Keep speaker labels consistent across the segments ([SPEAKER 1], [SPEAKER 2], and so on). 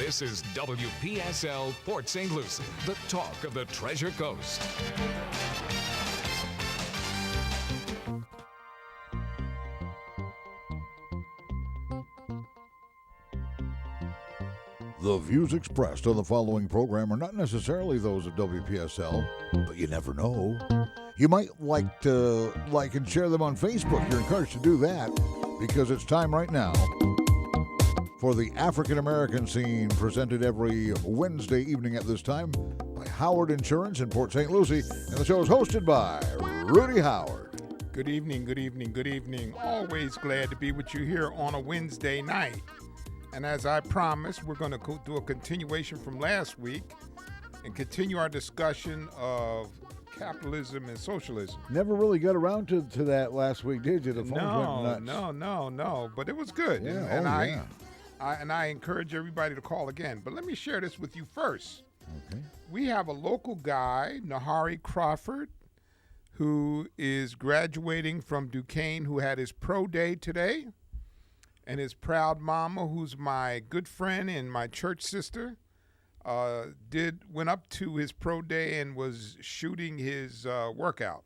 [SPEAKER 1] This is WPSL Port St. Lucie, the talk of the Treasure Coast.
[SPEAKER 2] The views expressed on the following program are not necessarily those of WPSL, but you never know. You might like to like and share them on Facebook. You're encouraged to do that because it's time right now for the African American Scene, presented every Wednesday evening at this time by Howard Insurance in Port St. Lucie, and the show is hosted by Rudy Howard.
[SPEAKER 3] Good evening, good evening, good evening. Always glad to be with you here on a Wednesday night. And as I promised, we're going to do a continuation from last week and continue our discussion of capitalism and socialism.
[SPEAKER 2] Never really got around to that last week, did you? The phones went nuts.
[SPEAKER 3] No. But it was good.
[SPEAKER 2] Yeah,
[SPEAKER 3] I encourage everybody to call again. But let me share this with you first.
[SPEAKER 2] Okay.
[SPEAKER 3] We have a local guy, Nahari Crawford, who is graduating from Duquesne, who had his pro day today. And his proud mama, who's my good friend and my church sister, went up to his pro day and was shooting his workout.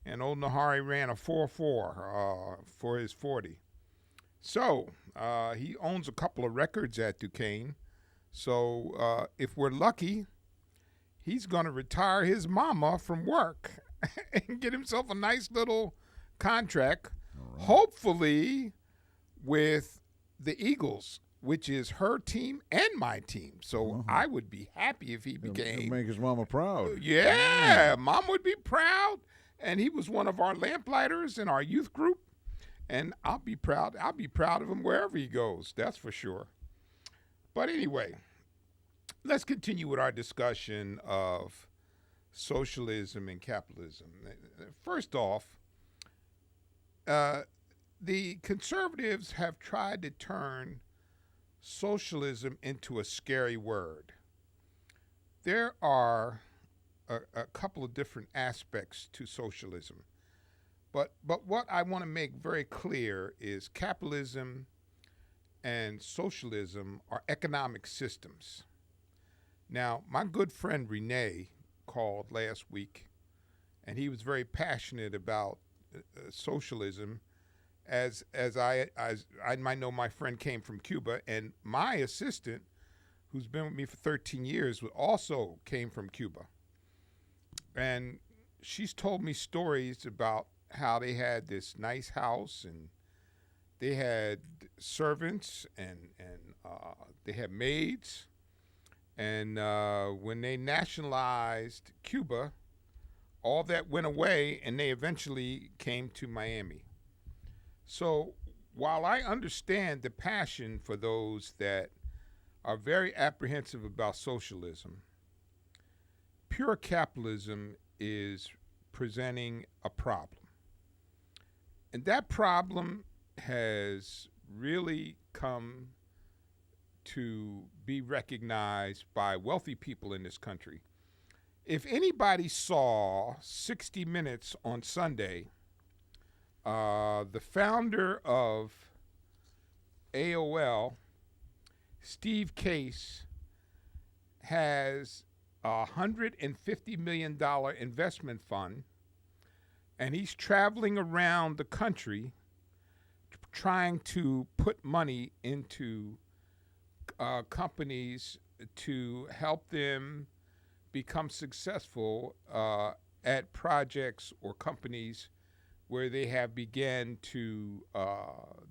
[SPEAKER 3] And old Nahari ran a 4.4 for his 40. So he owns a couple of records at Duquesne. So if we're lucky, he's going to retire his mama from work and get himself a nice little contract. Right. Hopefully with the Eagles, which is her team and my team. So I would be happy if he became.
[SPEAKER 2] It'll make his mama proud.
[SPEAKER 3] Yeah, Mom would be proud. And he was one of our lamplighters in our youth group. And I'll be proud. I'll be proud of him wherever he goes. That's for sure. But anyway, let's continue with our discussion of socialism and capitalism. First off, the conservatives have tried to turn socialism into a scary word. There are a couple of different aspects to socialism. But what I want to make very clear is capitalism and socialism are economic systems. Now, my good friend Renee called last week, and he was very passionate about socialism. As I might know, my friend came from Cuba, and my assistant, who's been with me for 13 years, also came from Cuba. And she's told me stories about how they had this nice house, and they had servants, and they had maids. And when they nationalized Cuba, all that went away, and they eventually came to Miami. So while I understand the passion for those that are very apprehensive about socialism, pure capitalism is presenting a problem. And that problem has really come to be recognized by wealthy people in this country. If anybody saw 60 Minutes on Sunday, the founder of AOL, Steve Case, has a $150 million investment fund, and he's traveling around the country trying to put money into companies to help them become successful at projects or companies where they have began to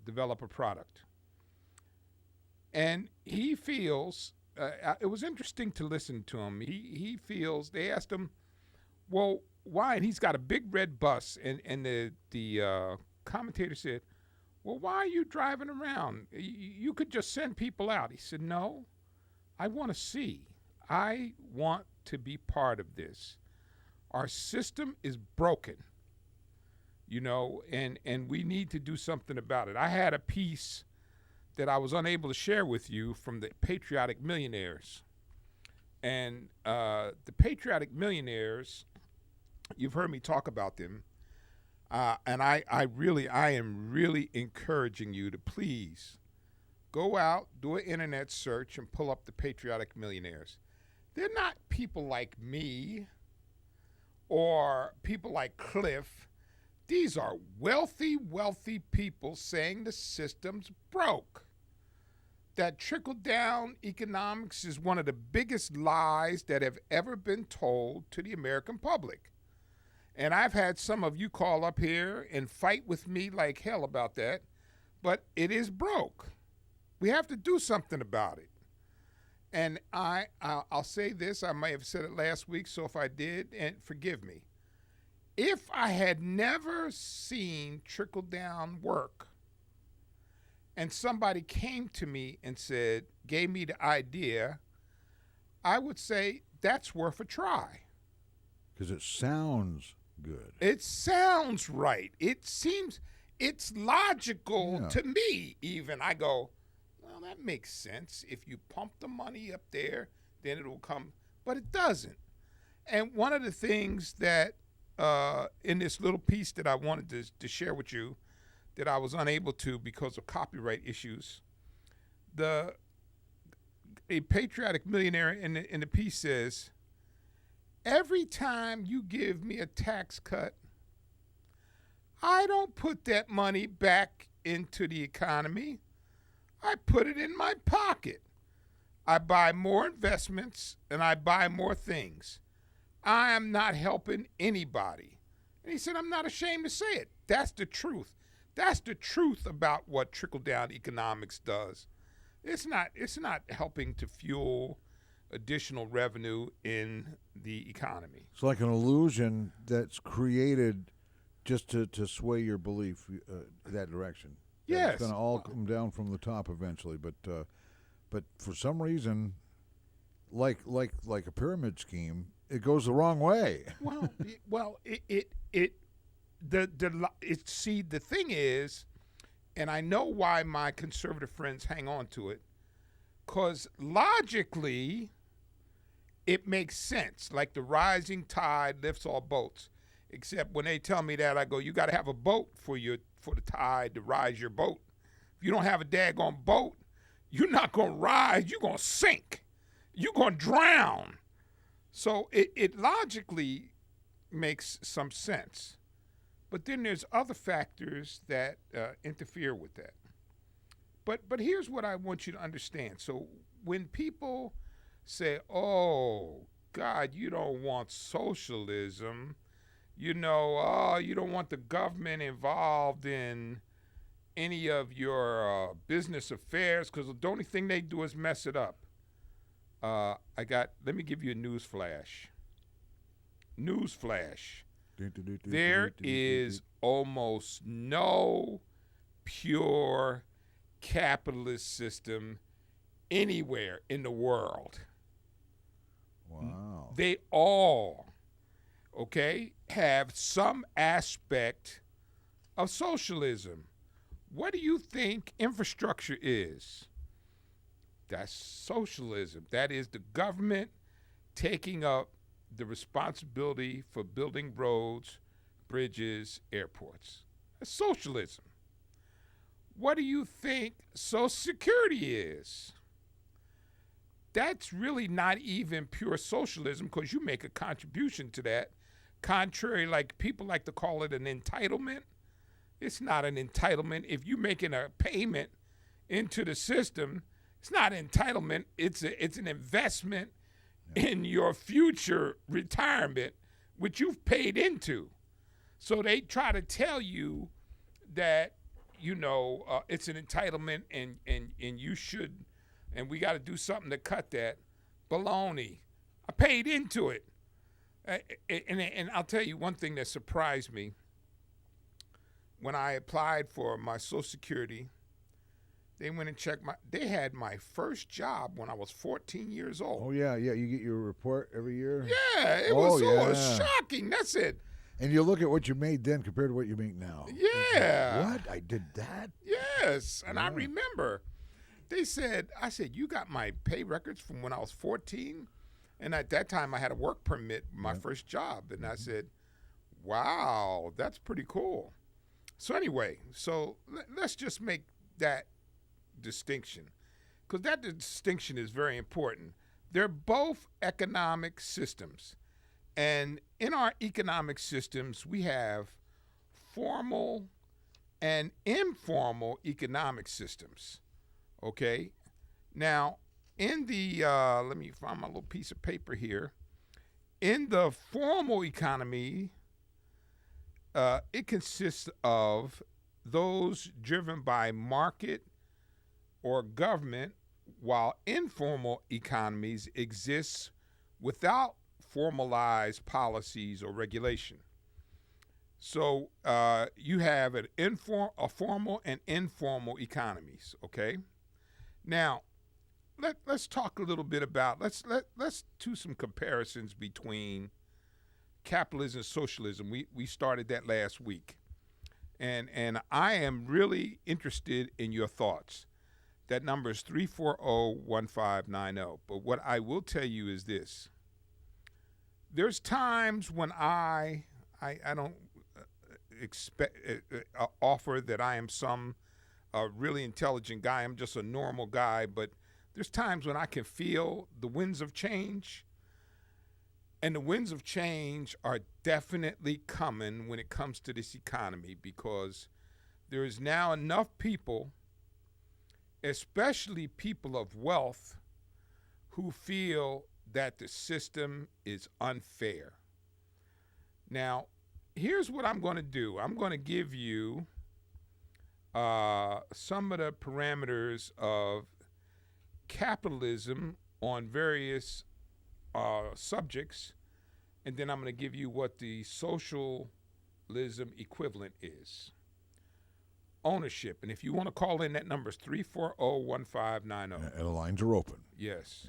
[SPEAKER 3] develop a product. And he feels, it was interesting to listen to him. He feels, they asked him, well, why? And he's got a big red bus. And the commentator said, well, why are you driving around? You could just send people out. He said, no, I want to see. I want to be part of this. Our system is broken. And we need to do something about it. I had a piece that I was unable to share with you from the Patriotic Millionaires. And the Patriotic Millionaires, you've heard me talk about them. And I am really encouraging you to please Go out, do an internet search, and pull up the patriotic millionaires. They're not people like me or people like Cliff. These are wealthy, wealthy people saying the system's broke. That trickle-down economics is one of the biggest lies that have ever been told to the American public. And I've had some of you call up here and fight with me like hell about that, but it is broke. We have to do something about it. And I'll say this, I may have said it last week, so if I did, and forgive me. If I had never seen trickle-down work, and somebody came to me and said, gave me the idea, I would say that's worth a try.
[SPEAKER 2] Because it sounds good.
[SPEAKER 3] It sounds right. It seems, it's logical to me even. I go, well, that makes sense. If you pump the money up there, then it'll come. But it doesn't. And one of the things that in this little piece that I wanted to share with you, that I was unable to because of copyright issues. A patriotic millionaire in the piece says, every time you give me a tax cut, I don't put that money back into the economy. I put it in my pocket. I buy more investments and I buy more things. I am not helping anybody. And he said, I'm not ashamed to say it. That's the truth. That's the truth about what trickle-down economics does. It's not helping to fuel additional revenue in the economy.
[SPEAKER 2] It's like an illusion that's created just to sway your belief that direction.
[SPEAKER 3] Yes.
[SPEAKER 2] It's going to all come down from the top eventually, but for some reason, like a pyramid scheme, it goes the wrong way.
[SPEAKER 3] The thing is, and I know why my conservative friends hang on to it, because logically, it makes sense. Like the rising tide lifts all boats. Except when they tell me that, I go, you got to have a boat for the tide to rise your boat. If you don't have a daggone boat, you're not going to rise. You're going to sink. You're going to drown. So it logically makes some sense. But then there's other factors that interfere with that. But here's what I want you to understand. So when people say, oh, God, you don't want socialism, you don't want the government involved in any of your business affairs because the only thing they do is mess it up. Let me give you a news flash. There is almost no pure capitalist system anywhere in the world.
[SPEAKER 2] Wow.
[SPEAKER 3] They all, have some aspect of socialism. What do you think infrastructure is? That's socialism. That is the government taking up the responsibility for building roads, bridges, airports. That's socialism. What do you think Social Security is? That's really not even pure socialism because you make a contribution to that. Contrary, like people like to call it an entitlement. It's not an entitlement. If you're making a payment into the system, it's not entitlement. It's an investment in your future retirement, which you've paid into. So they try to tell you that, it's an entitlement and you should, and we got to do something to cut that. Baloney. I paid into it. And I'll tell you one thing that surprised me. When I applied for my Social Security, they went and checked they had my first job when I was 14 years old.
[SPEAKER 2] Oh, yeah. You get your report every year?
[SPEAKER 3] Yeah, it was shocking. That's it.
[SPEAKER 2] And you look at what you made then compared to what you make now.
[SPEAKER 3] Yeah.
[SPEAKER 2] What? I did that?
[SPEAKER 3] Yes. And I remember I said, you got my pay records from when I was 14? And at that time, I had a work permit, my first job. And I said, wow, that's pretty cool. So anyway, let's just make that distinction, because that distinction is very important. They're both economic systems. And in our economic systems, we have formal and informal economic systems. Okay? Now, in the, let me find my little piece of paper here. In the formal economy, it consists of those driven by market or government, while informal economies exist without formalized policies or regulation. So you have a formal and informal economies. Okay. Now, let's talk a little bit about let's do some comparisons between capitalism and socialism. We started that last week, and I am really interested in your thoughts. That number is 340-1590. But what I will tell you is this: there's times when I don't expect offer that I am some really intelligent guy. I'm just a normal guy, but there's times when I can feel the winds of change. And the winds of change are definitely coming when it comes to this economy, because there is now enough people, especially people of wealth, who feel that the system is unfair. Now, here's what I'm going to do. I'm going to give you some of the parameters of capitalism on various subjects, and then I'm going to give you what the socialism equivalent is. Ownership, and if you want to call in, that number is 340-1590.
[SPEAKER 2] And the lines are open.
[SPEAKER 3] Yes.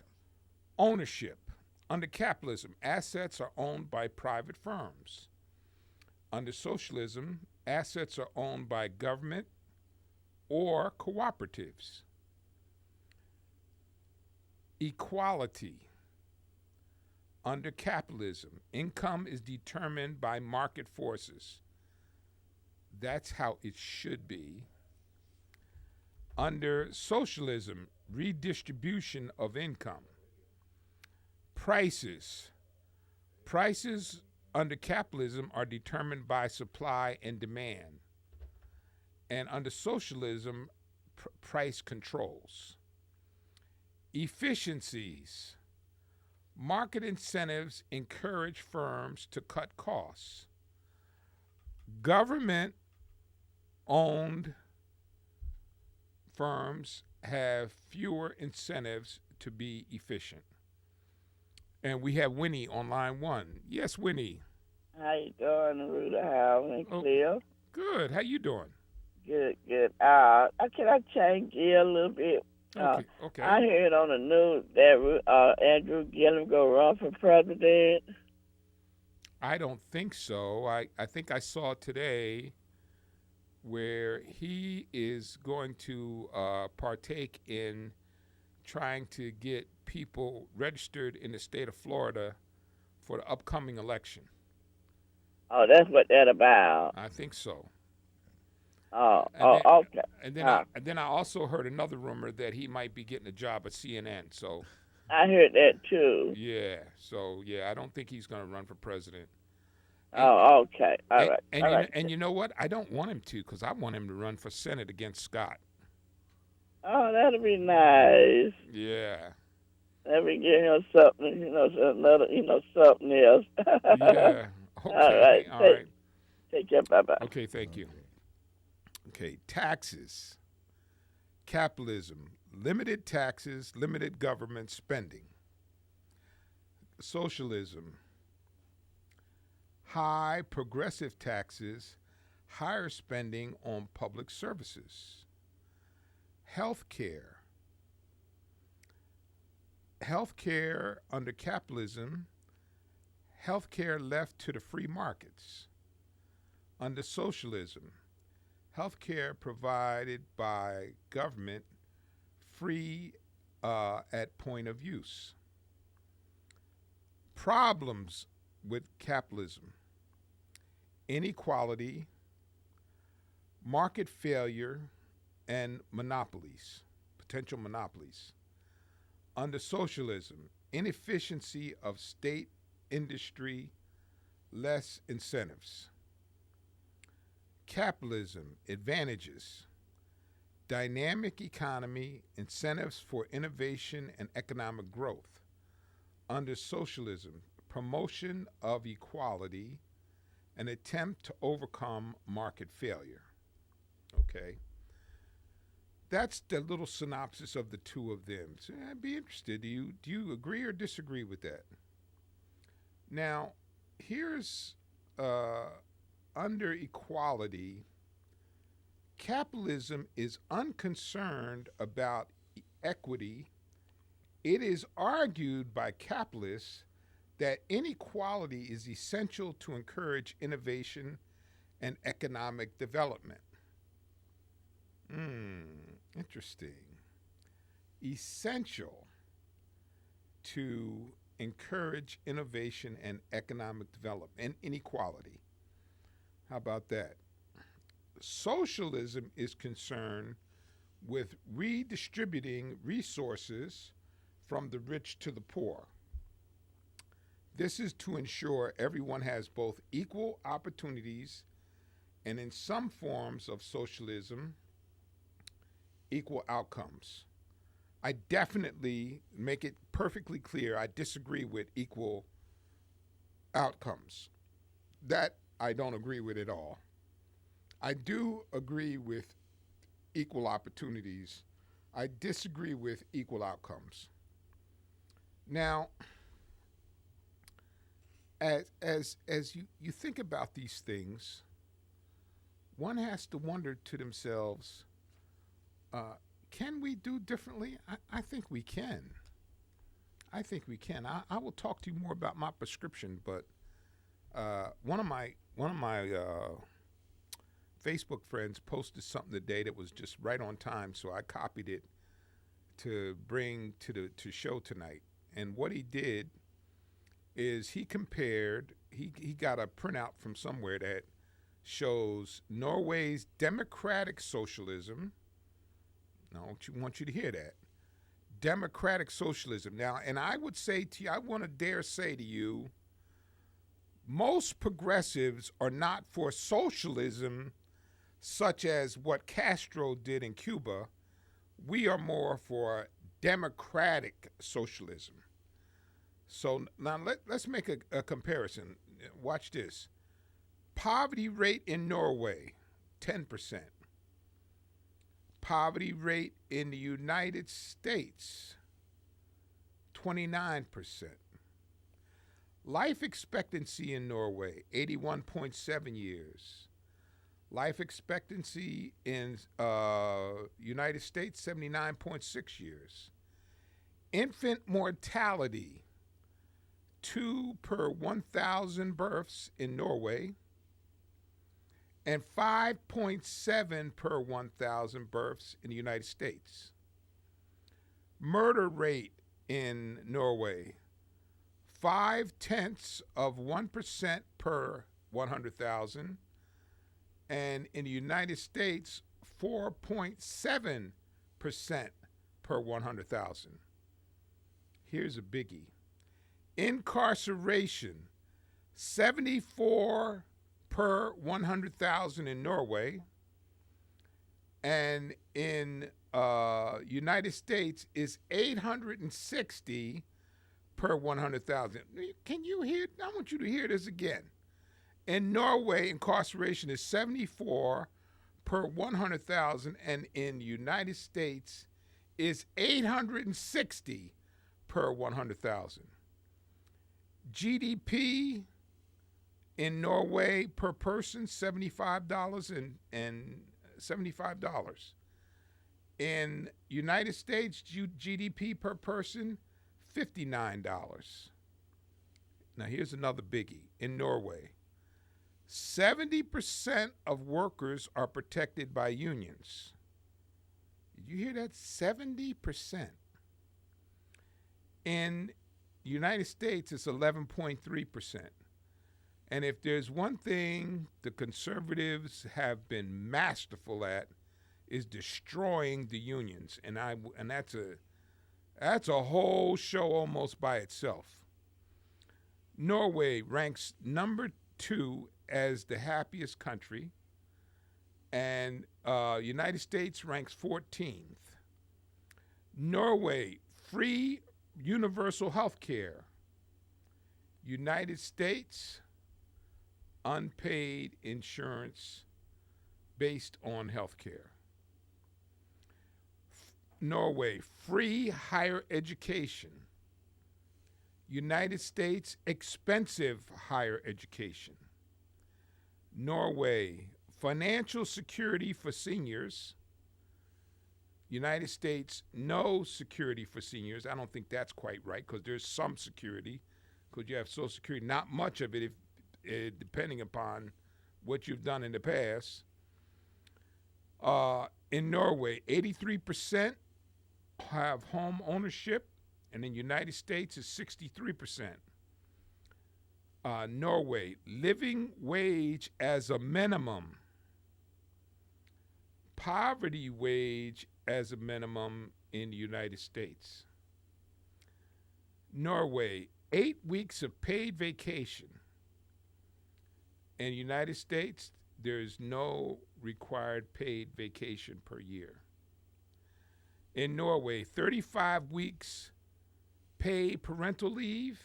[SPEAKER 3] Ownership. Under capitalism, assets are owned by private firms. Under socialism, assets are owned by government or cooperatives. Equality. Under capitalism, income is determined by market forces. That's how it should be. Under socialism, redistribution of income. Prices. Prices under capitalism are determined by supply and demand. And under socialism, price controls. Efficiencies. Market incentives encourage firms to cut costs. Government-owned firms have fewer incentives to be efficient. And we have Winnie on line one. Yes, Winnie.
[SPEAKER 4] How you doing, Rudy? How and Cleo?
[SPEAKER 3] Good. How you doing?
[SPEAKER 4] Good. Can I change gear a little bit?
[SPEAKER 3] Okay.
[SPEAKER 4] I heard on the news that Andrew Gillum go run for president.
[SPEAKER 3] I don't think so. I think I saw today where he is going to partake in trying to get people registered in the state of Florida for the upcoming election.
[SPEAKER 4] Oh, that's what that's about.
[SPEAKER 3] I think so.
[SPEAKER 4] Okay.
[SPEAKER 3] And then I also heard another rumor that he might be getting a job at CNN. So
[SPEAKER 4] I heard that too.
[SPEAKER 3] yeah. So yeah, I don't think he's going to run for president.
[SPEAKER 4] Okay. All right.
[SPEAKER 3] And you know what? I don't want him to, because I want him to run for Senate against Scott.
[SPEAKER 4] Oh, that'll be nice.
[SPEAKER 3] Yeah.
[SPEAKER 4] Let me give him something, something else.
[SPEAKER 3] Yeah. Okay. All right.
[SPEAKER 4] Take care. Bye-bye.
[SPEAKER 3] Okay, thank you. Okay, taxes. Capitalism. Limited taxes, limited government spending. Socialism. High progressive taxes, higher spending on public services. Healthcare. Healthcare under capitalism, healthcare left to the free markets. Under socialism, healthcare provided by government, free at point of use. Problems with capitalism: inequality, market failure, and monopolies. potential monopolies. Under socialism, inefficiency of state industry, less incentives. Capitalism, advantages, dynamic economy, incentives for innovation and economic growth. Under socialism, promotion of equality, an attempt to overcome market failure. Okay? That's the little synopsis of the two of them. So I'd be interested. Do you agree or disagree with that? Now, here's under equality, capitalism is unconcerned about equity. It is argued by capitalists that inequality is essential to encourage innovation and economic development. Interesting. Essential to encourage innovation and economic development and inequality. How about that? Socialism is concerned with redistributing resources from the rich to the poor. This is to ensure everyone has both equal opportunities and, in some forms of socialism, equal outcomes. I definitely make it perfectly clear I disagree with equal outcomes. That I don't agree with at all. I do agree with equal opportunities. I disagree with equal outcomes. Now, as you think about these things, one has to wonder to themselves, can we do differently? I think we can. I think we can. I will talk to you more about my prescription, but one of my Facebook friends posted something today that was just right on time, so I copied it to bring to show tonight. And what he did is he compared. He got a printout from somewhere that shows Norway's democratic socialism. I want you to hear that. Democratic socialism. Now, and I would say to you, I want to dare say to you, most progressives are not for socialism such as what Castro did in Cuba. We are more for democratic socialism. So now let's make a comparison. Watch this. Poverty rate in Norway, 10%. Poverty rate in the United States, 29%. Life expectancy in Norway, 81.7 years. Life expectancy in United States, 79.6 years. Infant mortality, 2 per 1,000 births in Norway, and 5.7 per 1,000 births in the United States. Murder rate in Norway, 0.5% per 100,000, and in the United States, 4.7% per 100,000. Here's a biggie. Incarceration, 74 per 100,000 in Norway, and in United States is 860 per 100,000. Can you hear? I want you to hear this again. In Norway, incarceration is 74 per 100,000, and in the United States is 860 per 100,000. GDP in Norway per person, $75 and $75. In United States, GDP per person, $59. Now here's another biggie. In Norway, 70% of workers are protected by unions. Did you hear that? 70%. In the United States, it's 11.3%. And if there's one thing the conservatives have been masterful at, is destroying the unions, and that's a whole show almost by itself. Norway ranks number 2 as the happiest country, and United States ranks 14th. Norway, free universal health care. United States, unpaid insurance based on health care. Norway, free higher education. United States, expensive higher education. Norway, financial security for seniors. United States, no security for seniors. I don't think that's quite right, because there's some security, because you have Social Security, not much of it, depending upon what you've done in the past. In Norway, 83% have home ownership, and in the United States is 63%. Norway, living wage as a minimum. Poverty wage as a minimum in the United States. Norway, 8 weeks of paid vacation. In the United States, there's no required paid vacation per year. In Norway, 35 weeks paid parental leave.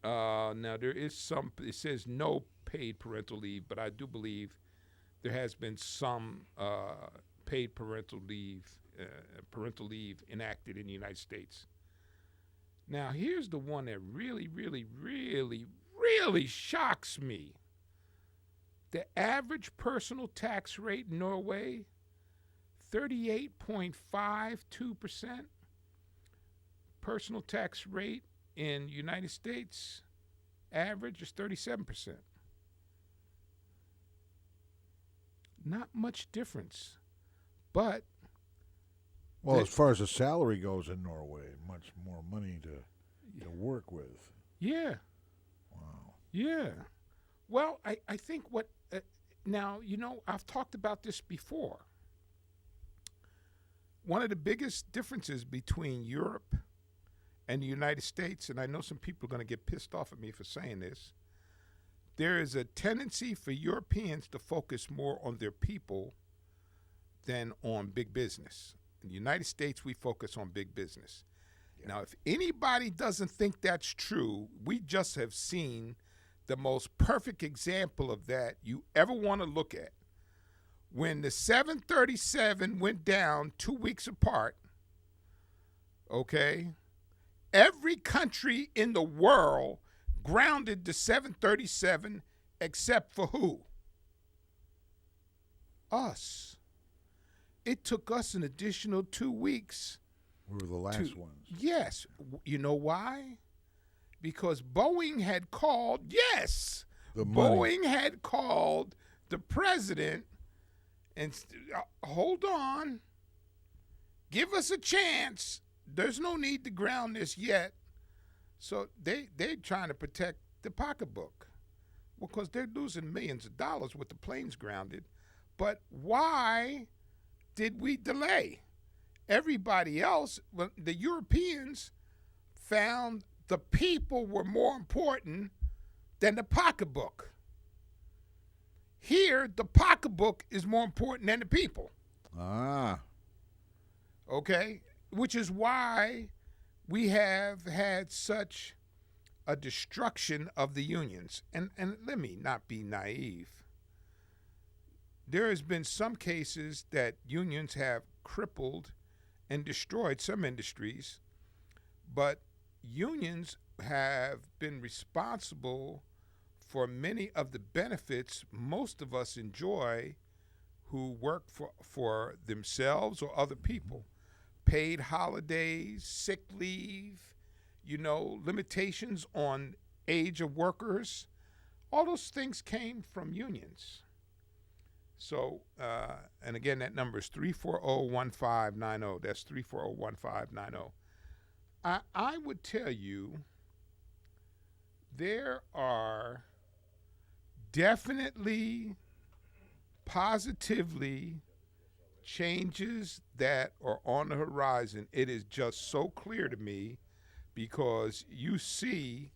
[SPEAKER 3] Now, there is some, it says no paid parental leave, but I do believe there has been some paid parental leave enacted in the United States. Now, here's the one that really, really, really, really shocks me. The average personal tax rate in Norway, 38.52%. Personal tax rate in United States, average is 37%. Not much difference, but...
[SPEAKER 2] Well, as far as the salary goes in Norway, much more money to work with.
[SPEAKER 3] Yeah.
[SPEAKER 2] Wow.
[SPEAKER 3] Yeah. Well, I think what... now, I've talked about this before. One of the biggest differences between Europe and the United States, and I know some people are going to get pissed off at me for saying this, there is a tendency for Europeans to focus more on their people than on big business. In the United States, we focus on big business. Yeah. Now, if anybody doesn't think that's true, we just have seen the most perfect example of that you ever want to look at. When the 737 went down 2 weeks apart, okay, every country in the world grounded the 737 except for who? Us. It took us an additional 2 weeks.
[SPEAKER 2] We were the last ones.
[SPEAKER 3] Yes. You know why? Because Boeing had called, Boeing had called the president and hold on, give us a chance. There's no need to ground this yet. So they're trying to protect the pocketbook. Well, because they're losing millions of dollars with the planes grounded. But why did we delay? Everybody else, well, the Europeans found the people were more important than the pocketbook. Here, the pocketbook is more important than the people.
[SPEAKER 2] Ah.
[SPEAKER 3] Okay? Which is why we have had such a destruction of the unions. And let me not be naive. There has been some cases that unions have crippled and destroyed some industries, but unions have been responsible for many of the benefits most of us enjoy who work for themselves or other people. Paid holidays, sick leave, limitations on age of workers. All those things came from unions. So, and again, that number is 340-1590. That's 340-1590. I would tell you there are definitely, positively changes that are on the horizon, it is just so clear to me because you see,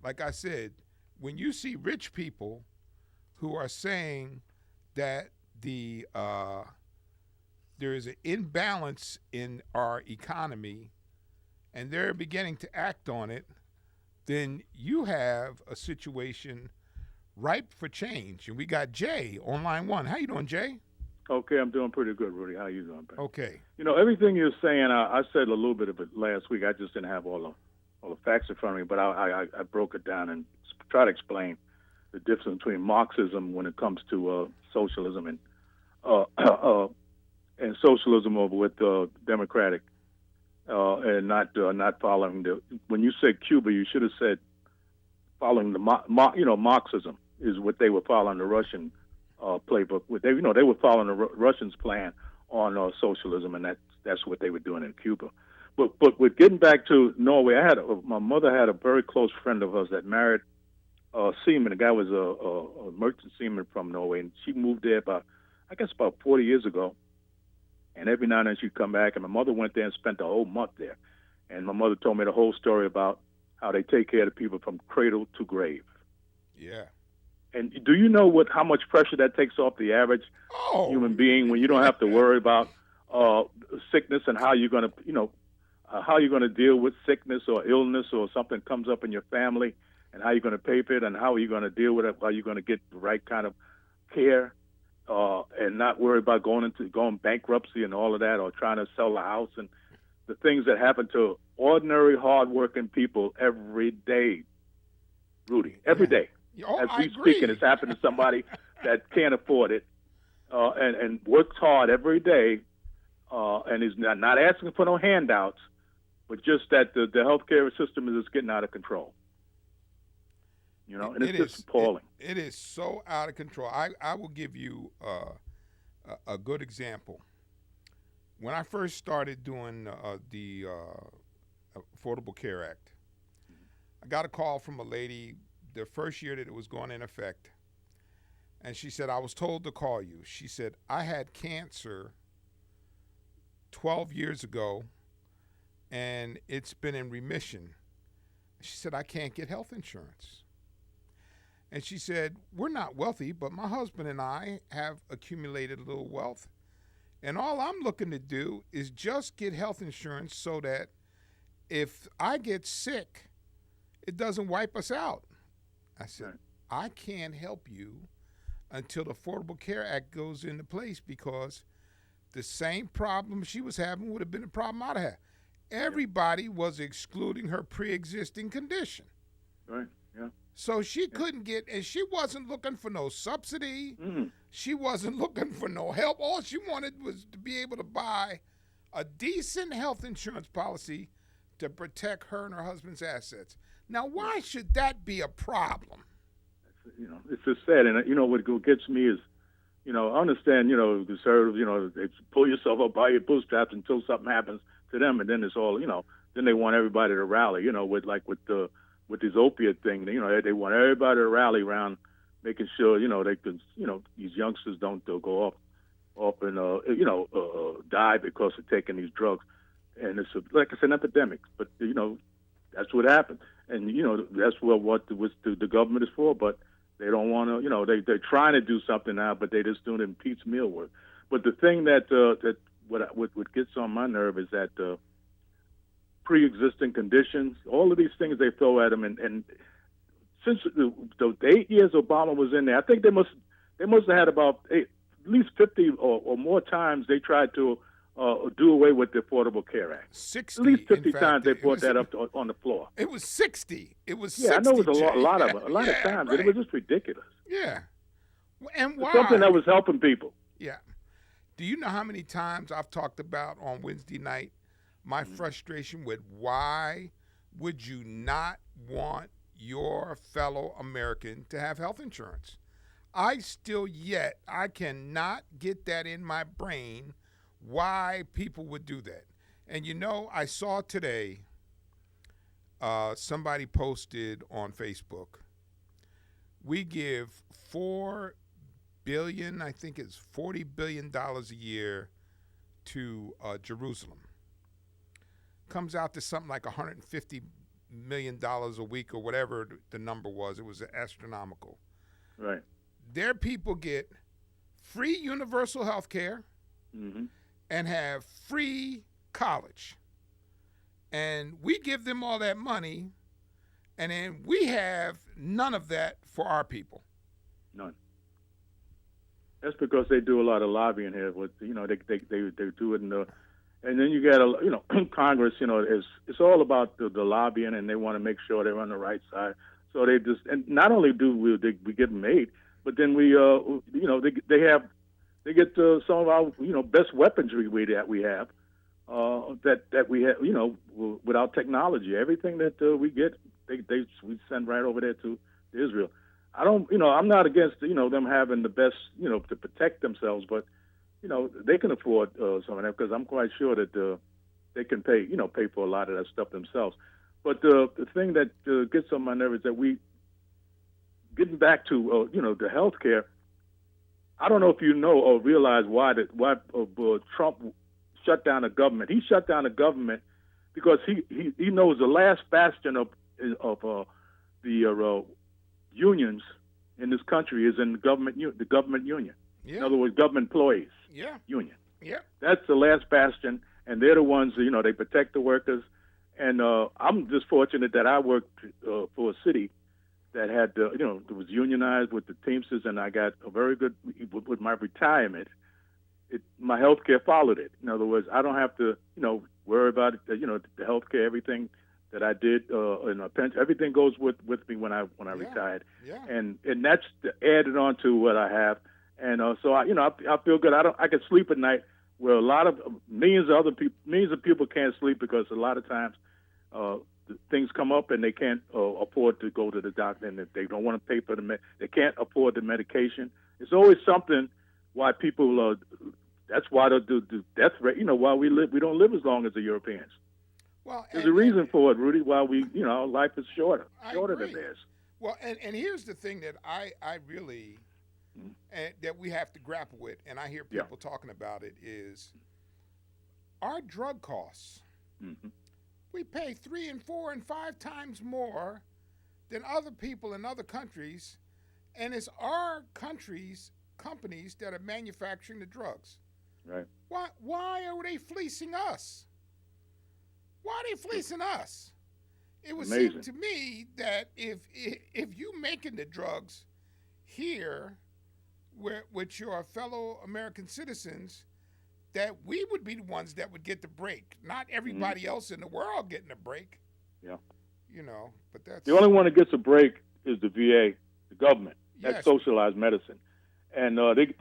[SPEAKER 3] like I said, when you see rich people who are saying that there is an imbalance in our economy and they're beginning to act on it, then you have a situation ripe for change. And we got Jay on line one. How you doing, Jay?
[SPEAKER 5] Okay, I'm doing pretty good, Rudy. How you doing, man?
[SPEAKER 3] Okay.
[SPEAKER 5] You know, everything you're saying, I said a little bit of it last week. I just didn't have all the facts in front of me, but I broke it down and tried to explain the difference between Marxism when it comes to socialism and socialism over with democratic and not following the. When you said Cuba, you should have said following the Marxism is what they were following the Russian playbook. They were following the Russians' plan on socialism, and that's what they were doing in Cuba. But with getting back to Norway, my mother had a very close friend of hers that married a seaman. The guy was a merchant seaman from Norway, and she moved there about 40 years ago. And every now and then she'd come back, and my mother went there and spent a whole month there. And my mother told me the whole story about how they take care of the people from cradle to grave.
[SPEAKER 3] Yeah.
[SPEAKER 5] And do you know how much pressure that takes off the average human being when you don't have to worry about sickness and how you're going to deal with sickness or illness or something comes up in your family and how you're going to pay for it and how you're going to deal with it, how you're going to get the right kind of care and not worry about going bankruptcy and all of that or trying to sell a house and the things that happen to ordinary, hardworking people every day, Rudy, every day. As we speak, and it's happened to somebody that can't afford it and works hard every day and is not asking for no handouts, but just that the healthcare system is just getting out of control. You know, and it's just appalling.
[SPEAKER 3] It is so out of control. I will give you a good example. When I first started doing the Affordable Care Act, I got a call from a lady the first year that it was going in effect, and she said, I was told to call you. She said, I had cancer 12 years ago, and it's been in remission. She said, I can't get health insurance. And she said, we're not wealthy, but my husband and I have accumulated a little wealth, and all I'm looking to do is just get health insurance so that if I get sick, it doesn't wipe us out. I said, I can't help you until the Affordable Care Act goes into place because the same problem she was having would have been a problem I'd have had. Everybody was excluding her pre-existing condition.
[SPEAKER 5] Right, yeah.
[SPEAKER 3] So she couldn't get, and she wasn't looking for no subsidy. Mm-hmm. She wasn't looking for no help. All she wanted was to be able to buy a decent health insurance policy to protect her and her husband's assets. Now, why should that be a problem?
[SPEAKER 5] You know, it's just sad. And, you know, what gets me is, you know, I understand, you know, conservatives, you know, they pull yourself up by your bootstraps until something happens to them. And then it's all, you know, then they want everybody to rally, you know, with this opiate thing. You know, they want everybody to rally around making sure, you know, they can, you know, these youngsters don't go off and, die because of taking these drugs. And it's, like I said, an epidemic. But, you know, that's what happened. And, you know, that's what the government is for. But they don't want to, you know, they're trying to do something now, but they just doing it in piecemeal work. But the thing that what gets on my nerve is that pre-existing conditions, all of these things they throw at them. And since the 8 years Obama was in there, I think they must have had about at least 50 or more times they tried to do away with the Affordable Care Act.
[SPEAKER 3] 60.
[SPEAKER 5] At least 50 times they brought that up on the floor.
[SPEAKER 3] It was 60. It was 60.
[SPEAKER 5] Yeah, I know it was a lot of times.
[SPEAKER 3] Right.
[SPEAKER 5] But it was just ridiculous.
[SPEAKER 3] Yeah. And why?
[SPEAKER 5] Something that was helping people.
[SPEAKER 3] Yeah. Do you know how many times I've talked about on Wednesday night my frustration with why would you not want your fellow American to have health insurance? I cannot get that in my brain why people would do that. And you know, I saw today somebody posted on Facebook, we give $4 billion, I think it's $40 billion a year to Jerusalem. Comes out to something like $150 million a week or whatever the number was. It was astronomical.
[SPEAKER 5] Right.
[SPEAKER 3] Their people get free universal health care and have free college. And we give them all that money, and then we have none of that for our people.
[SPEAKER 5] None. That's because they do a lot of lobbying here. With they do it in the, and then you get Congress. It's all about the lobbying, and they want to make sure they're on the right side. So they just, and not only do we get them made, but then we they get some of our best weaponry that we have. That we have, without technology, everything that we get, we send right over there to Israel. I'm not against them having the best to protect themselves, but they can afford some of that, because I'm quite sure that they can pay for a lot of that stuff themselves. But the thing that gets on my nerves is that we getting back to the health care. I don't know if you know or realize why Trump shut down the government. He shut down the government because he knows the last bastion of the unions in this country is in the government union.
[SPEAKER 3] Yeah.
[SPEAKER 5] In other words, government employees.
[SPEAKER 3] Yeah.
[SPEAKER 5] Union.
[SPEAKER 3] Yeah.
[SPEAKER 5] That's the last bastion, and they're the ones they protect the workers. And I'm just fortunate that I worked for a city that had it was unionized with the Teamsters, and I got a very good with my retirement. My health care followed it. In other words, I don't have to, worry about it. The health care, everything that I did, in a pension, everything goes with me when I retired.
[SPEAKER 3] Yeah.
[SPEAKER 5] And that's added on to what I have. And so I feel good. I can sleep at night, where a lot of millions of people can't sleep because a lot of times things come up and they can't afford to go to the doctor, and if they don't want to pay for they can't afford the medication. It's always something why people. That's why the death rate. Why we don't live as long as the Europeans.
[SPEAKER 3] Well,
[SPEAKER 5] there's a reason for it, Rudy. Why life is shorter than theirs.
[SPEAKER 3] Well, and here's the thing that I really that we have to grapple with, and I hear people talking about it, is our drug costs. Mm-hmm. We pay 3 and 4 and 5 times more than other people in other countries, and it's our companies that are manufacturing the drugs.
[SPEAKER 5] Right.
[SPEAKER 3] Why are they fleecing us? Why are they fleecing us? It would seem to me that if you making the drugs here with your fellow American citizens, that we would be the ones that would get the break, not everybody else in the world getting a break.
[SPEAKER 5] Yeah.
[SPEAKER 3] But that's
[SPEAKER 5] the only one that gets a break is the VA, the government. That's
[SPEAKER 3] Yes.
[SPEAKER 5] socialized medicine. And they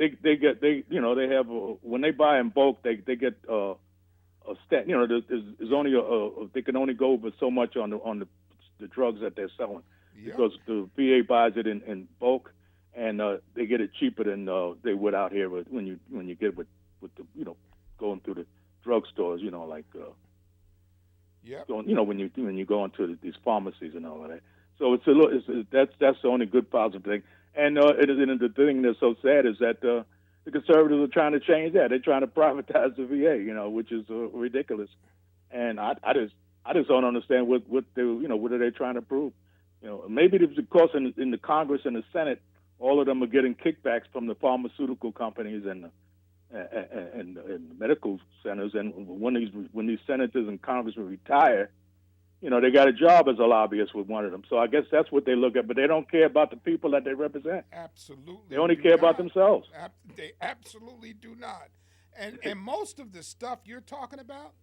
[SPEAKER 5] have when they buy in bulk, they get a stat. There's only they can only go over so much on the drugs that they're selling, because the VA buys it in bulk, and they get it cheaper than they would out here when you get with the going through the drugstores, when you go into these pharmacies and all of that. So that's the only good positive thing. And the thing that's so sad is that the conservatives are trying to change that. They're trying to privatize the VA, which is ridiculous. And I just don't understand what are they trying to prove? Maybe it's because in the Congress and the Senate, all of them are getting kickbacks from the pharmaceutical companies and the medical centers. And when these senators and congressmen retire, they got a job as a lobbyist with one of them. So I guess that's what they look at, but they don't care about the people that they represent.
[SPEAKER 3] Absolutely.
[SPEAKER 5] They only care about themselves.
[SPEAKER 3] They absolutely do not. And most of the stuff you're talking about,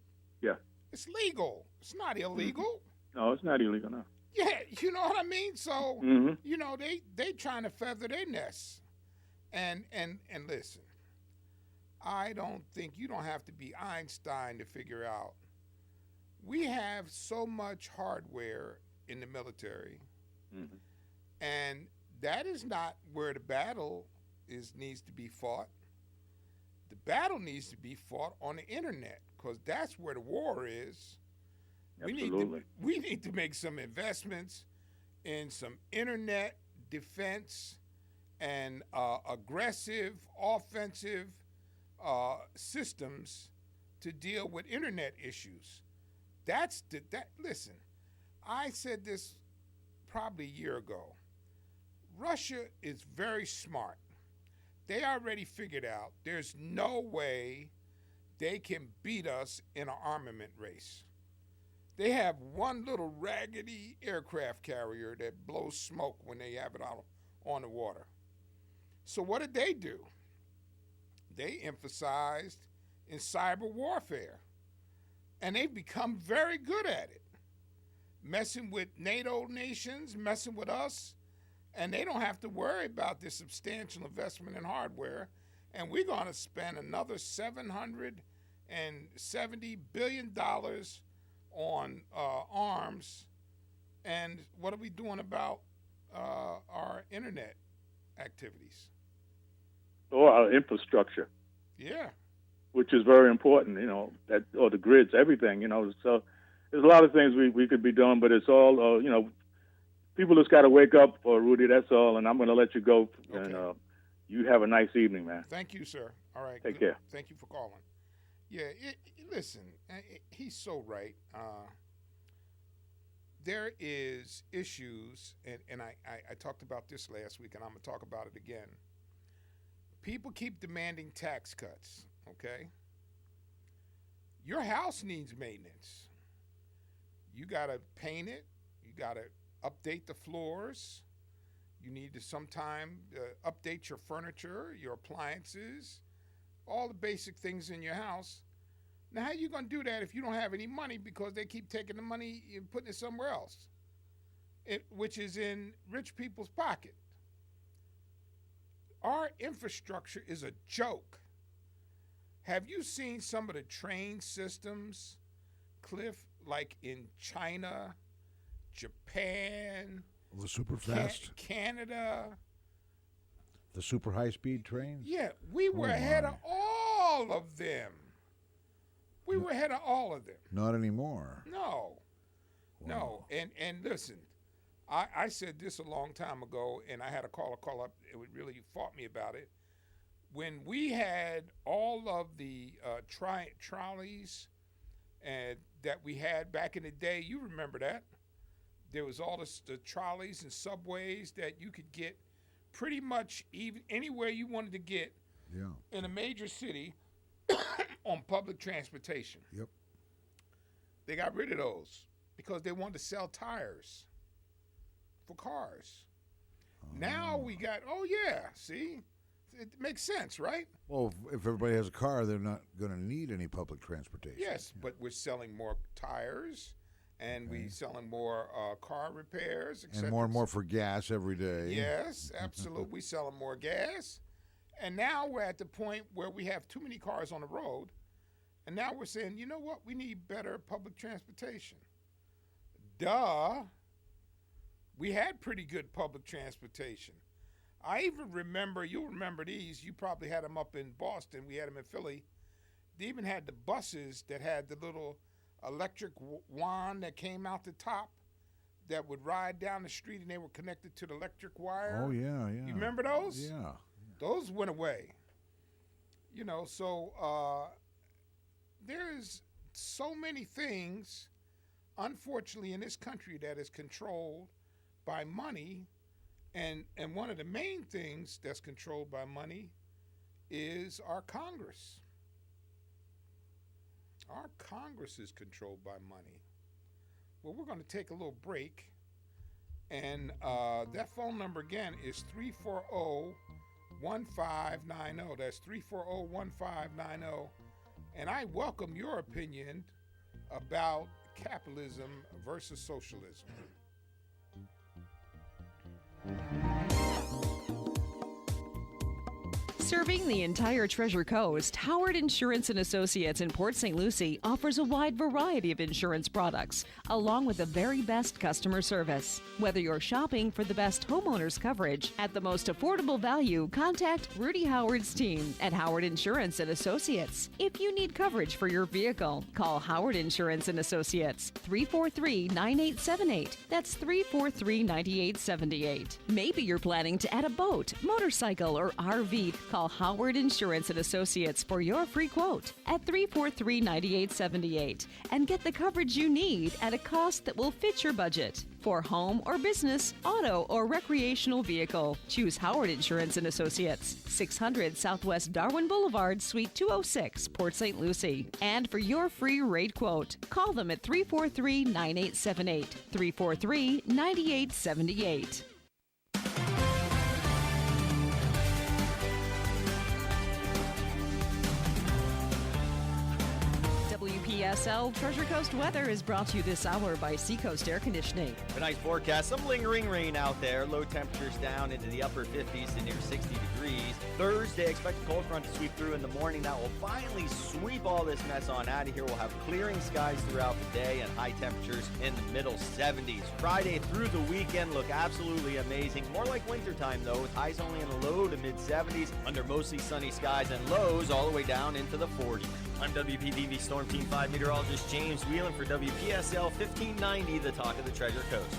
[SPEAKER 3] it's legal. It's not illegal.
[SPEAKER 5] Mm-hmm. No, it's not illegal, no.
[SPEAKER 3] Yeah, you know what I mean? So, they trying to feather their nests. And listen, I don't think you don't have to be Einstein to figure out. We have so much hardware in the military, and that is not where the battle needs to be fought. The battle needs to be fought on the internet, because that's where the war is.
[SPEAKER 5] Absolutely.
[SPEAKER 3] We need to make some investments in some internet defense and aggressive offensive systems to deal with internet issues. Listen, I said this probably a year ago. Russia is very smart. They already figured out there's no way they can beat us in an armament race. They have one little raggedy aircraft carrier that blows smoke when they have it out on the water. So what did they do? They emphasized in cyber warfare. And they've become very good at it. Messing with NATO nations, messing with us, and they don't have to worry about this substantial investment in hardware. And we're going to spend another $770 billion on arms. And what are we doing about our internet activities?
[SPEAKER 5] Or our infrastructure.
[SPEAKER 3] Yeah.
[SPEAKER 5] Which is very important, or the grids, everything, So there's a lot of things we could be doing, but it's all, people just got to wake up, Rudy, that's all, and I'm going to let you go. Okay. And you have a nice evening, man.
[SPEAKER 3] Thank you, sir. All right.
[SPEAKER 5] Take care.
[SPEAKER 3] Thank you for calling. Yeah, listen, he's so right. There is issues, and I talked about this last week, and I'm going to talk about it again. People keep demanding tax cuts. Okay? Your house needs maintenance. You got to paint it. You got to update the floors. You need to sometime update your furniture, your appliances, all the basic things in your house. Now, how are you going to do that if you don't have any money because they keep taking the money and putting it somewhere else, which is in rich people's pocket? Our infrastructure is a joke. Have you seen some of the train systems, Cliff, like in China, Japan,
[SPEAKER 2] the super fast,
[SPEAKER 3] Canada,
[SPEAKER 2] the super high-speed trains?
[SPEAKER 3] Yeah, we were ahead of all of them. We were ahead of all of them.
[SPEAKER 2] Not anymore.
[SPEAKER 3] No. Wow. No. And listen, I said this a long time ago, and I had a caller call up. It really fought me about it. When we had all of the trolleys that we had back in the day, you remember that. There was all the trolleys and subways that you could get pretty much even anywhere you wanted to get in a major city on public transportation.
[SPEAKER 2] Yep. They
[SPEAKER 3] got rid of those because they wanted to sell tires for cars. Now we got, see? It makes sense, right?
[SPEAKER 2] Well, if everybody has a car, they're not going to need any public transportation.
[SPEAKER 3] Yes, but we're selling more tires, and we're selling more car repairs, et cetera.
[SPEAKER 2] And more for gas every day.
[SPEAKER 3] Yes, absolutely. We're selling more gas. And now we're at the point where we have too many cars on the road, and now we're saying, you know what? We need better public transportation. Duh. We had pretty good public transportation. I even remember, you'll remember these, you probably had them up in Boston, we had them in Philly. They even had the buses that had the little electric wand that came out the top that would ride down the street and they were connected to the electric wire.
[SPEAKER 2] Oh, yeah.
[SPEAKER 3] You remember those?
[SPEAKER 2] Yeah.
[SPEAKER 3] Those went away. So there's so many things, unfortunately, in this country that is controlled by money. And one of the main things that's controlled by money is our Congress. Our Congress is controlled by money. Well, we're going to take a little break. And that phone number again is 340-1590. That's 340-1590. And I welcome your opinion about capitalism versus socialism.
[SPEAKER 6] Serving the entire Treasure Coast, Howard Insurance and Associates in Port St. Lucie offers a wide variety of insurance products, along with the very best customer service. Whether you're shopping for the best homeowners coverage at the most affordable value, contact Rudy Howard's team at Howard Insurance and Associates. If you need coverage for your vehicle, call Howard Insurance and Associates, 343-9878. That's 343-9878. Maybe you're planning to add a boat, motorcycle, or RV. Call Howard Insurance and Associates for your free quote at 343-9878 and get the coverage you need at a cost that will fit your budget. For home or business, auto or recreational vehicle, choose Howard Insurance and Associates, 600 Southwest Darwin Boulevard, Suite 206, Port St. Lucie. And for your free rate quote, call them at 343-9878, 343-9878. WPSL Treasure Coast weather is brought to you this hour by Seacoast Air Conditioning.
[SPEAKER 7] A nice forecast, some lingering rain out there. Low temperatures down into the upper 50s to near 60 degrees. Thursday, expect a cold front to sweep through in the morning. That will finally sweep all this mess on out of here. We'll have clearing skies throughout the day and high temperatures in the middle 70s. Friday through the weekend look absolutely amazing. More like wintertime, though, with highs only in the low to mid 70s under mostly sunny skies and lows all the way down into the 40s. I'm WPTV Storm Team 5 meteorologist James Whelan for WPSL 1590, the talk of the Treasure Coast.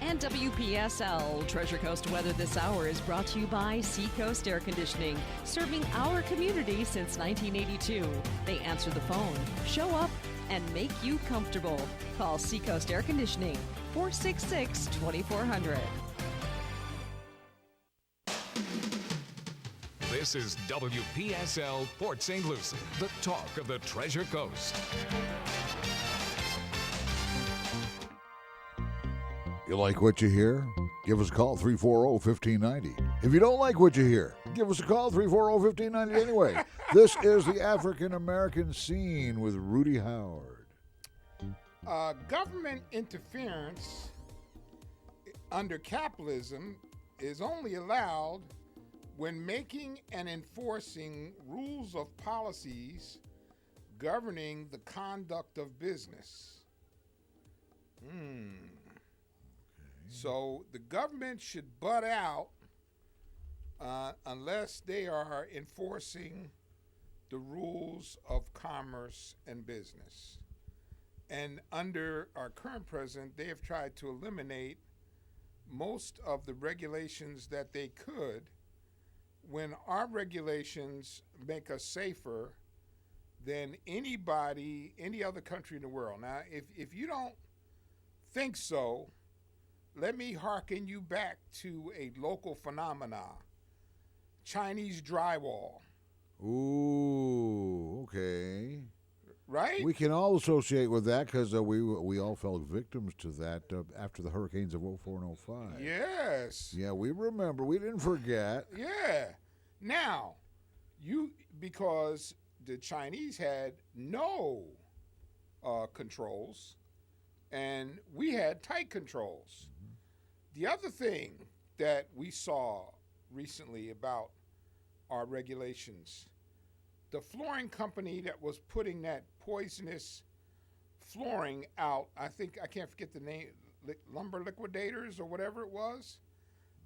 [SPEAKER 6] And WPSL Treasure Coast weather this hour is brought to you by Seacoast Air Conditioning, serving our community since 1982. They answer the phone, show up, and make you comfortable. Call Seacoast Air Conditioning, 466-2400.
[SPEAKER 1] This is WPSL Port St. Lucie, the talk of the Treasure Coast.
[SPEAKER 2] You like what you hear? Give us a call, 340-1590. If you don't like what you hear, give us a call, 340-1590 anyway. This is the African American Scene with Rudy Howard.
[SPEAKER 3] Government interference under capitalism is only allowed when making and enforcing rules of policies governing the conduct of business. So the government should butt out unless they are enforcing the rules of commerce and business. And under our current president, they have tried to eliminate most of the regulations that they could, when our regulations make us safer than any other country in the world. Now, if you don't think so, let me hearken you back to a local phenomena, Chinese drywall.
[SPEAKER 2] Ooh, okay.
[SPEAKER 3] Right?
[SPEAKER 2] We can all associate with that because we all fell victims to that after the hurricanes of 04 and 05.
[SPEAKER 3] Yes.
[SPEAKER 2] Yeah, we remember. We didn't forget.
[SPEAKER 3] Yeah. Now, because the Chinese had no controls, and we had tight controls. Mm-hmm. The other thing that we saw recently about our regulations, the flooring company that was putting that poisonous flooring out, I can't forget the name, Lumber Liquidators or whatever it was,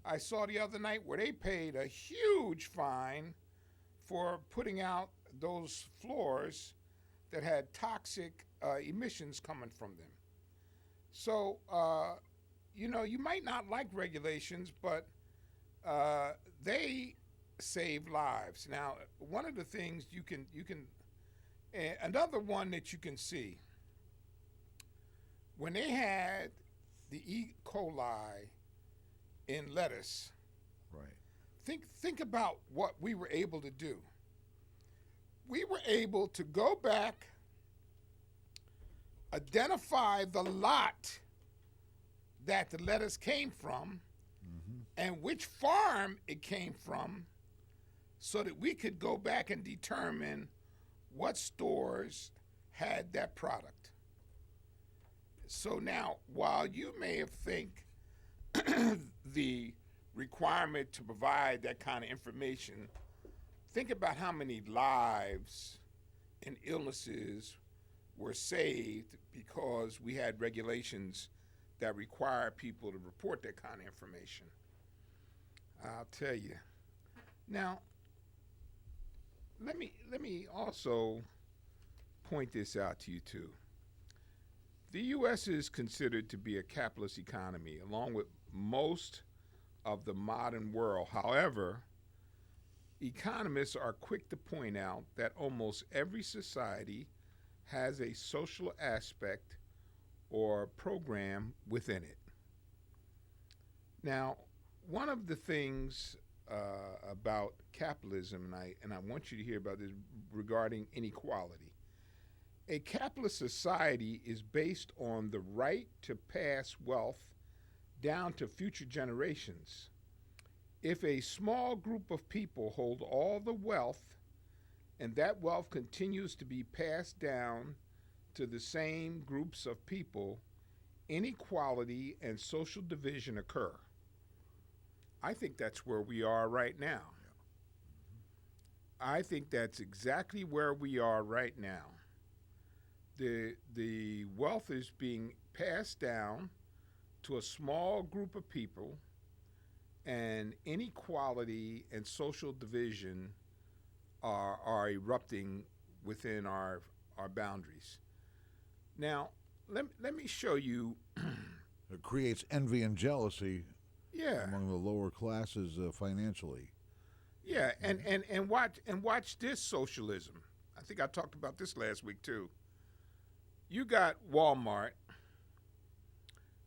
[SPEAKER 3] I saw the other night where they paid a huge fine for putting out those floors that had toxic emissions coming from them. So, you might not like regulations, but they save lives. Now, one of the things you can another one that you can see, when they had the E. coli in lettuce, right? Think about what we were able to do. We were able to go back, identify the lot that the lettuce came from, mm-hmm. and which farm it came from, so that we could go back and determine what stores had that product. So now, while you may have think the requirement to provide that kind of information, think about how many lives and illnesses were saved because we had regulations that require people to report that kind of information. I'll tell you. Now, let me also point this out to you too. The U.S. is considered to be a capitalist economy, along with most of the modern world. However, Economists are quick to point out that almost every society has a social aspect or program within it. Now, one of the things about capitalism, and I want you to hear about this regarding inequality. A capitalist society is based on the right to pass wealth down to future generations. If a small group of people hold all the wealth and that wealth continues to be passed down to the same groups of people, inequality and social division occur. I think that's where we are right now. I think that's exactly where we are right now. The wealth is being passed down to a small group of people, and inequality and social division are erupting within our boundaries. Now, let me show you.
[SPEAKER 2] It creates envy and jealousy among the lower classes financially.
[SPEAKER 3] Yeah, and watch this socialism. I think I talked about this last week too. You got Walmart,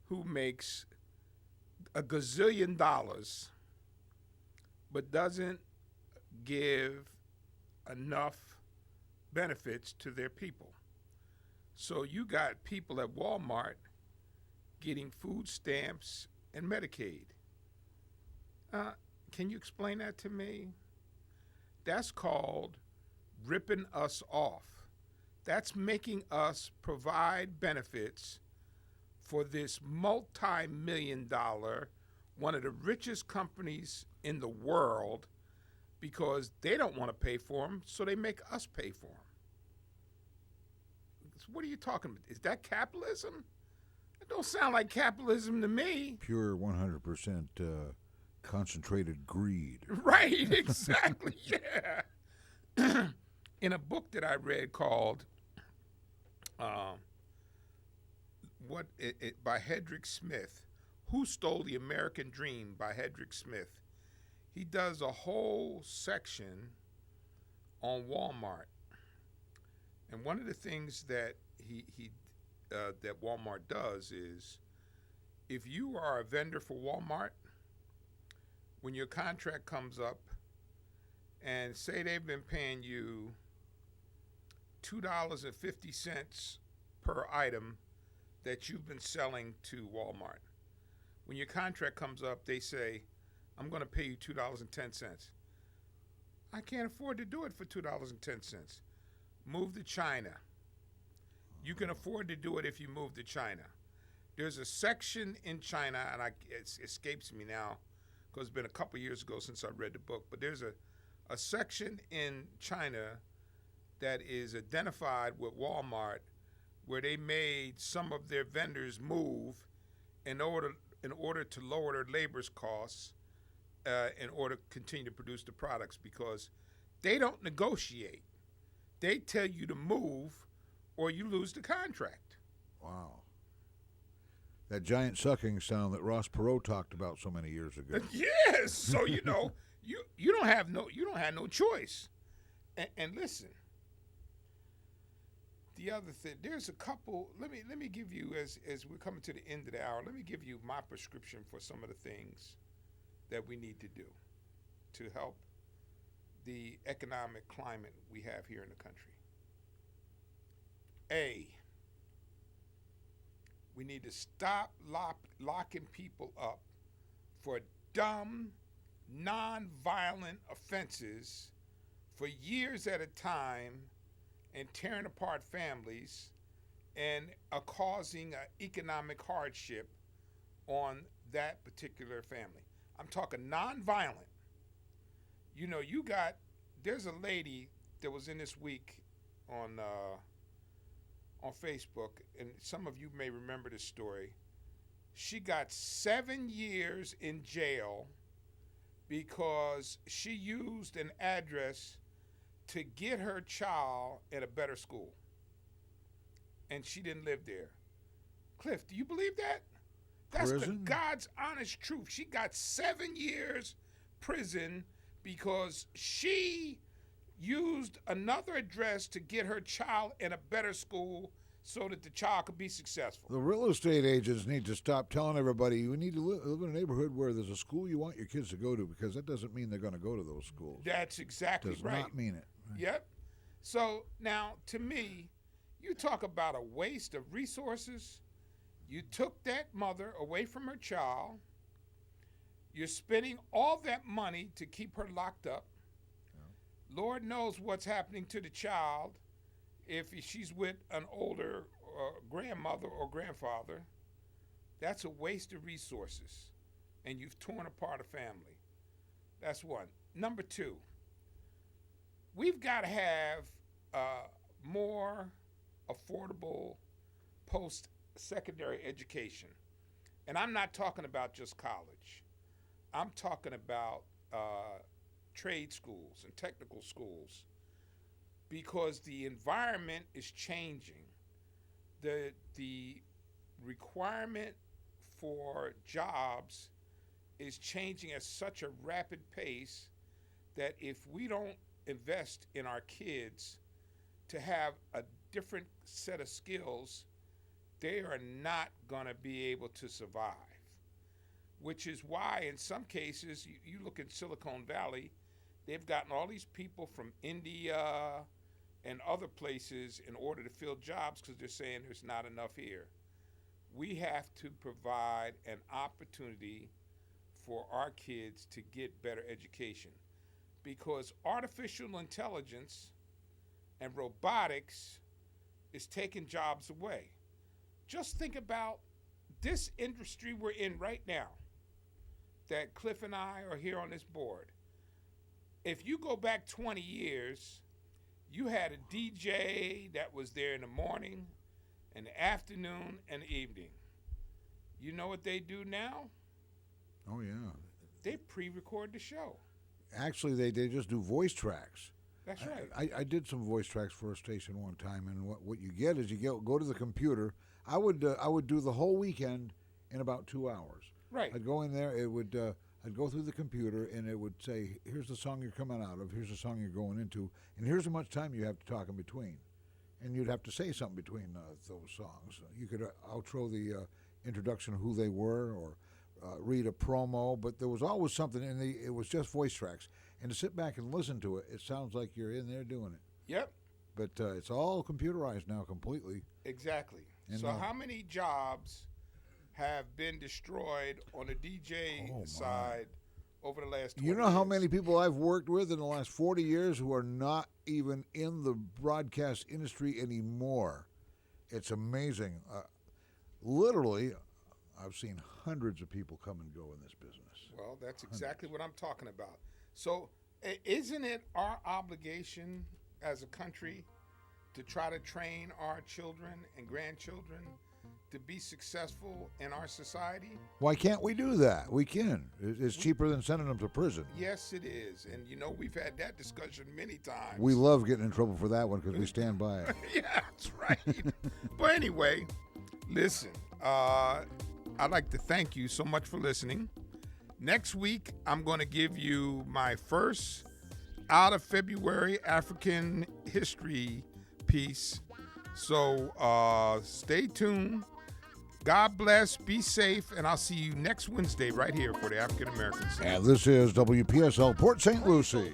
[SPEAKER 3] who makes a gazillion dollars, but doesn't give enough benefits to their people. So you got people at Walmart getting food stamps and Medicaid. Can you explain that to me? That's called ripping us off. That's making us provide benefits for this multi-million-dollar, one of the richest companies in the world, because they don't want to pay for them, so they make us pay for them. So what are you talking about? Is that capitalism? It don't sound like capitalism to me.
[SPEAKER 2] Pure 100% concentrated greed.
[SPEAKER 3] Right, exactly, yeah. In a book that I read called by Hedrick Smith, Who Stole the American Dream by Hedrick Smith, he does a whole section on Walmart. And one of the things that that Walmart does is, if you are a vendor for Walmart, when your contract comes up, and say they've been paying you $2.50 per item that you've been selling to Walmart. When your contract comes up, they say, I'm going to pay you $2.10. I can't afford to do it for $2.10. Move to China. You can afford to do it if you move to China. There's a section in China, and it escapes me now because it's been a couple years ago since I read the book, but there's a section in China that is identified with Walmart where they made some of their vendors move in order to lower their labor's costs in order to continue to produce the products, because they don't negotiate. They tell you to move or you lose the contract.
[SPEAKER 2] Wow. That giant sucking sound that Ross Perot talked about so many years ago.
[SPEAKER 3] Yes. So you don't have no choice. And listen, the other thing, there's a couple. Let me give you, as we're coming to the end of the hour, let me give you my prescription for some of the things that we need to do to help the economic climate we have here in the country. A, we need to stop locking people up for dumb, non-violent offenses for years at a time and tearing apart families and causing economic hardship on that particular family. I'm talking non-violent. You know, there's a lady that was in this week on Facebook, and some of you may remember this story. She got 7 years in jail because she used an address to get her child in a better school, and she didn't live there. Cliff, do you believe that? That's prison? The God's honest truth. She got 7 years prison because she used another address to get her child in a better school so that the child could be successful.
[SPEAKER 2] The real estate agents need to stop telling everybody you need to live in a neighborhood where there's a school you want your kids to go to, because that doesn't mean they're going to go to those schools.
[SPEAKER 3] That's exactly
[SPEAKER 2] right. Does not mean it. Right.
[SPEAKER 3] Yep. So now, to me, you talk about a waste of resources. You took that mother away from her child. You're spending all that money to keep her locked up. Yeah. Lord knows what's happening to the child if she's with an older grandmother or grandfather. That's a waste of resources, and you've torn apart a family. That's one. Number two, we've got to have more affordable post-secondary education. And I'm not talking about just college. I'm talking about trade schools and technical schools, because the environment is changing. The requirement for jobs is changing at such a rapid pace that if we don't invest in our kids to have a different set of skills, they are not going to be able to survive. Which is why in some cases, you look at Silicon Valley, they've gotten all these people from India and other places in order to fill jobs because they're saying there's not enough here. We have to provide an opportunity for our kids to get better education, because artificial intelligence and robotics is taking jobs away. Just think about this industry we're in right now that Cliff and I are here on this board. If you go back 20 years, you had a DJ that was there in the morning, in the afternoon, and the evening. You know what they do now?
[SPEAKER 2] Oh, yeah.
[SPEAKER 3] They pre-record the show.
[SPEAKER 2] Actually, they just do voice tracks.
[SPEAKER 3] That's right.
[SPEAKER 2] I did some voice tracks for a station one time, and what you get is go to the computer. I would do the whole weekend in about 2 hours.
[SPEAKER 3] Right.
[SPEAKER 2] I'd go in there. I'd go through the computer, and it would say, here's the song you're coming out of, here's the song you're going into, and here's how much time you have to talk in between. And you'd have to say something between those songs. You could outro the introduction of who they were, or read a promo, but there was always something, and it was just voice tracks. And to sit back and listen to it, it sounds like you're in there doing it.
[SPEAKER 3] Yep.
[SPEAKER 2] But it's all computerized now completely.
[SPEAKER 3] Exactly. And so how many jobs have been destroyed on the DJ side over the last 20
[SPEAKER 2] years? You know how many people I've worked with in the last 40 years who are not even in the broadcast industry anymore? It's amazing. Literally, I've seen hundreds of people come and go in this business.
[SPEAKER 3] Well, that's exactly what I'm talking about. So isn't it our obligation as a country to try to train our children and grandchildren to be successful in our society?
[SPEAKER 2] Why can't we do that? We can. It's cheaper than sending them to prison.
[SPEAKER 3] Yes, it is. And, we've had that discussion many times.
[SPEAKER 2] We love getting in trouble for that one because we stand by it.
[SPEAKER 3] Yeah, that's right. But anyway, listen, I'd like to thank you so much for listening. Next week, I'm going to give you my first out of February African history piece. So stay tuned. God bless, be safe, and I'll see you next Wednesday right here for the African American Center.
[SPEAKER 2] And this is WPSL Port St. Lucie.